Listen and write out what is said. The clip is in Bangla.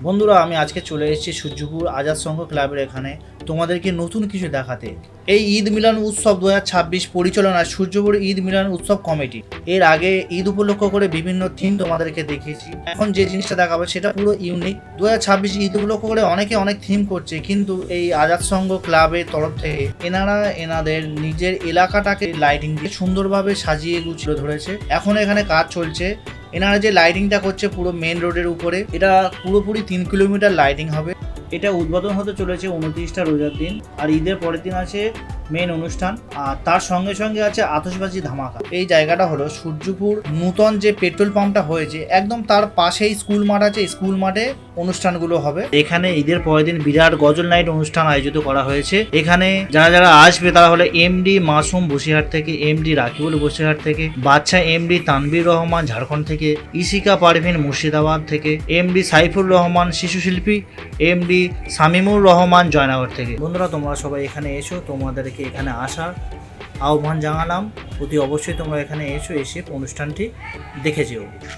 বন্ধুরা, আমি আজকে চলে এসেছি সূর্যপুর আজাদ সংঘ ক্লাবের এখানে তোমাদেরকে নতুন কিছু দেখাতে। এই ঈদ মিলন উৎসব 2026 পরিচালনায় সূর্যপুর ঈদ মিলন উৎসব কমিটি এর আগে ঈদ উপলক্ষ করে বিভিন্ন থিম তোমাদেরকে দেখিয়েছি। এখন যে জিনিসটা দেখাবো সেটা পুরো ইউনিক। 2026 ঈদ উপলক্ষ করে অনেকে অনেক থিম করছে, কিন্তু এই আজাদ সংঘ ক্লাবের তরফ থেকে এনারা এনাদের নিজের এলাকাটাকে লাইটিং দিয়ে সুন্দরভাবে সাজিয়ে গুছিয়ে ধরেছে। এখন এখানে কাজ চলছে। এনারা যে লাইটিংটা করছে পুরো মেন রোডের উপরে, এটা পুরোপুরি 3 কিলোমিটার লাইটিং হবে। এটা উদ্বোধন হতে চলেছে 29টা রোজার দিন, আর ঈদের পরের দিন আছে মেন অনুষ্ঠান, আর তার সঙ্গে সঙ্গে আছে আতশবাজি ধামাকা। এই জায়গাটা হলো সূর্যপুর নূতন যে পেট্রোল পাম্পটা হয়েছে একদম তার পাশেই স্কুল মাঠ আছে, স্কুল মাঠে অনুষ্ঠানগুলো হবে। এখানে ঈদের পরের দিন বিরাট গজল নাইট অনুষ্ঠান আয়োজিত করা হয়েছে। এখানে যারা যারা আসবে তারা হলো এমডি মাসুম বসিরহাট থেকে, এমডি রাকিবুল বসিরহাট থেকে, বাচ্চা এমডি তানভীর রহমান ঝাড়খণ্ড থেকে, ইশিকা পারভিন মুর্শিদাবাদ থেকে, এমডি সাইফুর রহমান শিশু শিল্পী, এমডি শামিমুর রহমান জয়নগর থেকে। বন্ধুরা, তোমরা সবাই এখানে এসো, তোমাদেরকে এখানে আসার আহ্বান জানালাম। অতি অবশ্যই তোমরা এখানে এসো, এসে অনুষ্ঠানটি দেখে যেও।